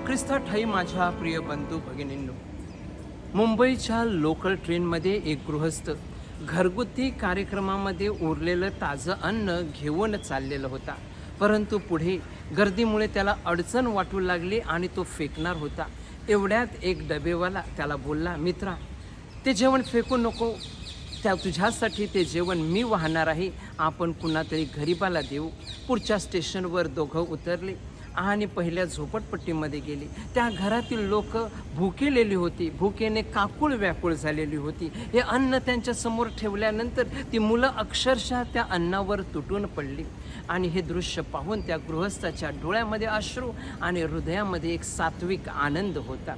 ख्रिस्ताठाई माझ्या प्रिय बंधू भगिनींनो, मुंबईच्या लोकल ट्रेनमध्ये एक गृहस्थ घरगुती कार्यक्रमामध्ये उरलेलं ताजं अन्न घेऊन चाललेला होता. परंतु पुढे गर्दीमुळे त्याला अडचण वाटू लागली आणि तो फेकणार होता. एवढ्यात एक डबेवाला त्याला बोलला, मित्रा, ते जेवण फेकू नको, तुझ्यासाठी ते जेवण मी वाहणार आहे. आपण कुणातरी गरीबाला देऊ. पुढच्या स्टेशनवर दोघं उतरले आणि पहिल्या झोपडपट्टीमध्ये गेली. त्या घरातील लोक भुकेलेली होती, भुकेने काकुळ व्याकुळ झालेली होती. हे अन्न त्यांच्यासमोर ठेवल्यानंतर ती मुलं अक्षरशः त्या अन्नावर तुटून पडली. आणि हे दृश्य पाहून त्या गृहस्थाच्या डोळ्यामध्ये अश्रू आणि हृदयामध्ये एक सात्विक आनंद होता.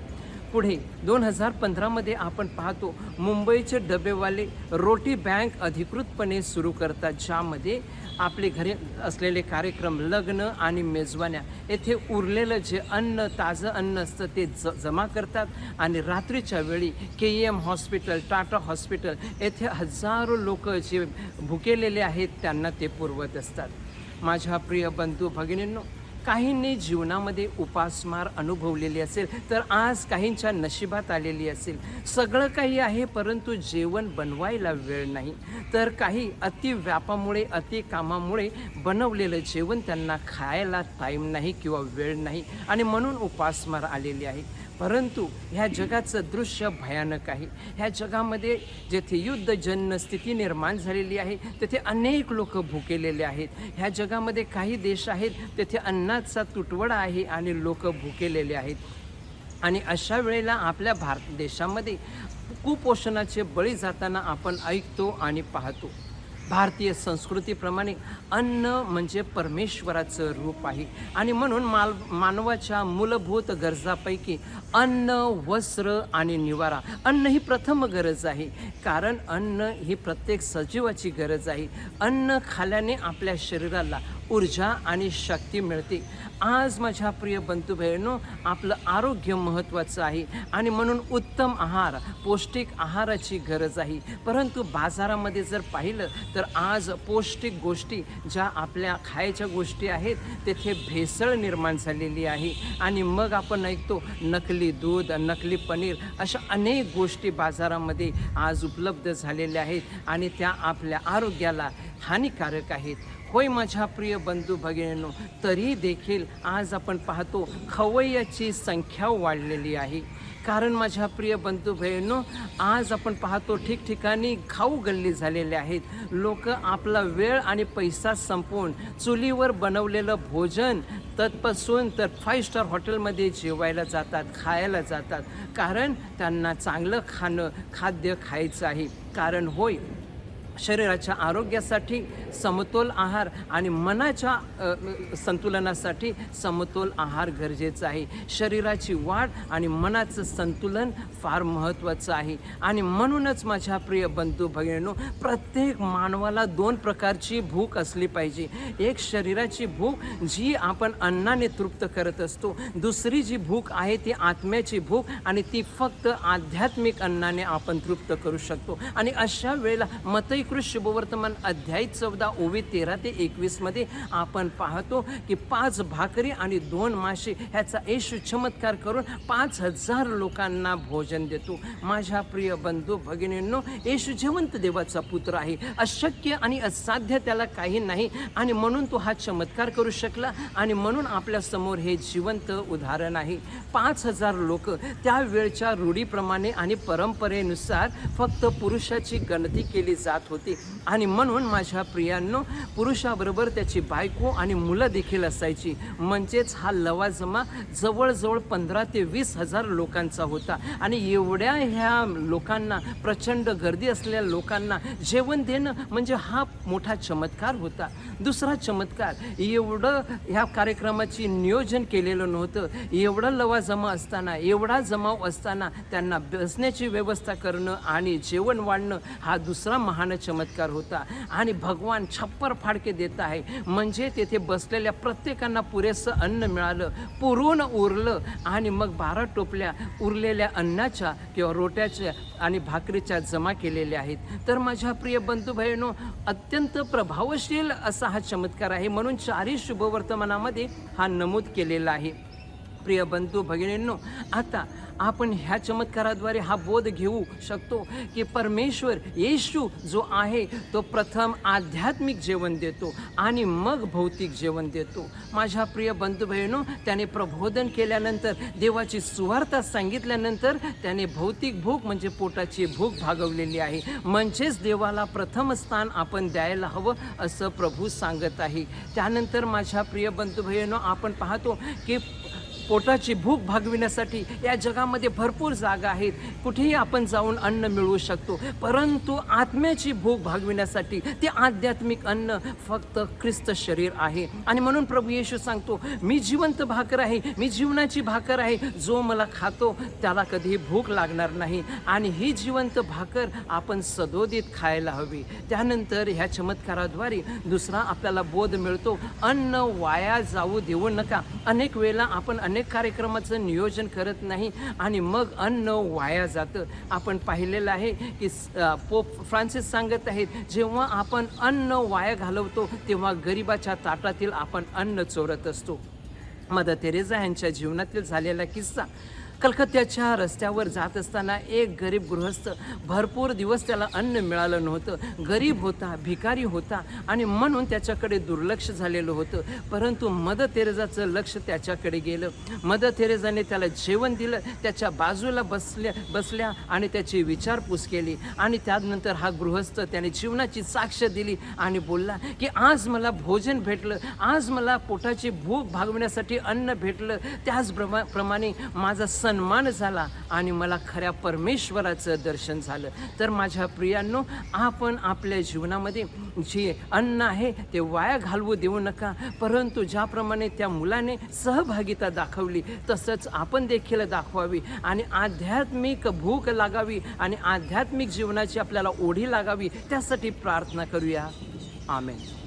पुढे 2015मध्ये आपण पाहतो, मुंबईचे डबेवाले रोटी बँक अधिकृतपणे सुरू करतात, ज्यामध्ये आपले घरी असलेले कार्यक्रम, लग्न आणि मेजवान्या येथे उरलेलं जे अन्न, ताजं अन्न असतं ते जमा करतात आणि रात्रीच्या वेळी KEM हॉस्पिटल, टाटा हॉस्पिटल येथे हजारो लोक जे भुकेलेले आहेत त्यांना ते पुरवत असतात. माझ्या प्रिय बंधू भगिनींनो, काहींनी जीवनामध्ये उपासमार अनुभवलेली असेल, तर आज काहींच्या नशिबात आलेली असेल. सगळं काही आहे, परंतु जेवण बनवायला वेळ नाही. तर काही अति व्यापामुळे, अति कामामुळे बनवलेलं जेवण त्यांना खायला टाईम नाही किंवा वेळ नाही आणि म्हणून उपासमार आलेली आहे. परंतु ह्या जगाचं दृश्य भयानक आहे. ह्या जगामध्ये जेथे युद्धजन्य स्थिती निर्माण झालेली आहे, तेथे अनेक लोक भुकेलेले आहेत. ह्या जगामध्ये काही देश आहेत तेथे अन्नाचा तुटवडा आहे आणि लोक भुकेलेले आहेत. आणि अशा वेळेला आपल्या भारत देशामध्ये कुपोषणाचे बळी जाताना आपण ऐकतो आणि पाहतो. भारतीय संस्कृतीप्रमाणे अन्न म्हणजे परमेश्वराचं रूप आहे आणि म्हणून मानवाच्या मूलभूत गरजापैकी अन्न, वस्त्र आणि निवारा, अन्न ही प्रथम गरज आहे. कारण अन्न ही प्रत्येक सजीवाची गरज आहे. अन्न खाल्याने आपल्या शरीराला ऊर्जा आणि शक्ती मिळते. आज माझ्या प्रिय बंधू बहिणींनो, आपलं आरोग्य महत्त्वाचं आहे आणि म्हणून उत्तम आहार, पौष्टिक आहाराची गरज आहे. परंतु बाजारामध्ये जर पाहिलं तर आज पौष्टिक गोष्टी ज्या आपल्या खायच्या गोष्टी आहेत तेथे भेसळ निर्माण झालेली आहे. आणि मग आपण ऐकतो नकली दूध, नकली पनीर, अशा अनेक गोष्टी बाजारामध्ये आज उपलब्ध झालेल्या आहेत आणि त्या आपल्या आरोग्याला हानिकारक आहेत. होय माझ्या प्रिय बंधू भगिनींनो, तरी देखील आज आपण पाहतो खवय्याची संख्या वाढलेली आहे. कारण माझ्या प्रिय बंधू बहिणींनो, आज आपण पाहतो ठिकठिकाणी खाऊ गल्ली झालेले आहेत. लोक आपला वेळ आणि पैसा संपवून चुलीवर बनवलेलं भोजन तत्पासून तर 5 स्टार हॉटेलमध्ये जेवायला जातात, खायला जातात. कारण त्यांना चांगलं खाद्य खायचं आहे. कारण होय, शरीराच्या आरोग्यासाठी समतोल आहार आणि मनाच्या संतुलनासाठी समतोल आहार गरजेचा आहे. शरीराची वाढ आणि मनाचं संतुलन फार महत्त्वाचं आहे. आणि म्हणूनच माझ्या प्रिय बंधू भगिनींनो, प्रत्येक मानवाला 2 प्रकारची भूक असली पाहिजे. एक शरीराची भूक जी आपण अन्नाने तृप्त करत असतो. दुसरी जी भूक आहे ती आत्म्याची भूक आणि ती फक्त आध्यात्मिक अन्नाने आपण तृप्त करू शकतो. आणि अशा वेळेला मतैकृत शुभवर्तमान अध्याय 14 ओवी 13 ते 21 मध्ये आपण पाहतो की 5 भाकरी आणि 2 मासे ह्याचा येशू चमत्कार करून 5000 लोकांना भोजन देतो. माझ्या प्रिय बंधू भगिनींनो, येशू जिवंत देवाचा पुत्र आहे. अशक्य आणि असाध्य त्याला काही नाही आणि म्हणून तो हा चमत्कार करू शकला आणि म्हणून आपल्या समोर हे जिवंत उदाहरण आहे. 5000 लोक त्यावेळच्या रूढीप्रमाणे आणि परंपरेनुसार फक्त पुरुषाची गणती केली जात होती आणि म्हणून माझ्या प्रियांनो, पुरुषाबरोबर त्याची बायको आणि मुलं देखील असायची. म्हणजेच हा लवाजमा जवळजवळ 15 ते 20 हजार लोकांचा होता आणि एवढ्या ह्या लोकांना, प्रचंड गर्दी असलेल्या लोकांना जेवण देणं म्हणजे हा मोठा चमत्कार होता. दुसरा चमत्कार, एवढं ह्या कार्यक्रमाची नियोजन केलेलं नव्हतं. एवढं लवाजमा असताना, एवढा जमाव असताना त्यांना बसण्याची व्यवस्था करणं आणि जेवण वाढणं हा दुसरा महान चमत्कार होता. आणि भगवान छप्पर फाडके देत आहे, म्हणजे तेथे बसलेल्या प्रत्येकांना पुरेसं अन्न मिळालं, पुरून उरलं आणि मग 12 टोपल्या उरलेल्या अन्नाच्या किंवा रोट्याच्या आणि भाकरीच्या जमा केलेल्या आहेत. तर माझ्या प्रिय बंधू बहिणींनो, अत्यंत प्रभावशील असा हा चमत्कार आहे. म्हणून 4 शुभवर्तमानामध्ये हा नमूद केलेला आहे. प्रिय बंधू भगिनींनो, आता आपण ह्या चमत्काराद्वारे हा बोध घेऊ शकतो की परमेश्वर येशू जो आहे तो प्रथम आध्यात्मिक जेवण देतो आणि मग भौतिक जेवण देतो. माझ्या प्रिय बंधू बहिणो, त्याने प्रबोधन केल्यानंतर, देवाची सुवार्ता सांगितल्यानंतर त्याने भौतिक भूक म्हणजे पोटाची भूक भागवलेली आहे. म्हणजेच देवाला प्रथम स्थान आपण द्यायला हवं असं प्रभू सांगत आहे. त्यानंतर माझ्या प्रिय बंधू बहिणो, आपण पाहतो की पोटाची भूक भागविण्यासाठी या जगामध्ये भरपूर जागा आहेत, कुठेही आपण जाऊन अन्न मिळवू शकतो. परंतु आत्म्याची भूक भागविण्यासाठी ते आध्यात्मिक अन्न फक्त ख्रिस्त शरीर आहे. आणि म्हणून प्रभू येशू सांगतो, मी जिवंत भाकर आहे, मी जीवनाची भाकर आहे, जो मला खातो त्याला कधीही भूक लागणार नाही. आणि ही जिवंत भाकर आपण सदोदित खायला हवी. त्यानंतर ह्या चमत्काराद्वारे दुसरा आपल्याला बोध मिळतो, अन्न वाया जाऊ देऊ नका. अनेक वेळेला आपण अनेक कार्यक्रमाचं नियोजन करत नाही आणि मग अन्न वाया जातं. आपण पाहिलेलं आहे की पोप फ्रान्सिस सांगत आहेत, जेव्हा आपण अन्न वाया घालवतो तेव्हा गरिबाच्या ताटातील आपण अन्न चोरत असतो. मदर तेरेसा यांच्या जीवनातील झालेला किस्सा, कलकत्त्याच्या रस्त्यावर जात असताना एक गरीब गृहस्थ, भरपूर दिवस त्याला अन्न मिळालं नव्हतं, गरीब होता, भिकारी होता आणि म्हणून त्याच्याकडे दुर्लक्ष झालेलं होतं. परंतु मदर तेरेसाचं लक्ष त्याच्याकडे गेलं. मदर तेरेसाने त्याला जेवण दिलं, त्याच्या बाजूला बसल्या आणि त्याची विचारपूस केली. आणि त्यानंतर हा गृहस्थ त्याने जीवनाची साक्ष दिली आणि बोलला की आज मला भोजन भेटलं, आज मला पोटाची भूक भागवण्यासाठी अन्न भेटलं, त्याचप्रमाणे माझा सन्मान झाला आणि मला खऱ्या परमेश्वराचं दर्शन झालं. तर माझ्या प्रियांनो, आपण आपल्या जीवनामध्ये जे अन्न आहे ते वाया घालवू देऊ नका. परंतु ज्याप्रमाणे त्या मुलाने सहभागिता दाखवली तसंच आपण देखील दाखवावी आणि आध्यात्मिक भूक लागावी आणि आध्यात्मिक जीवनाची आपल्याला ओढी लागावी, त्यासाठी प्रार्थना करूया. आमेन.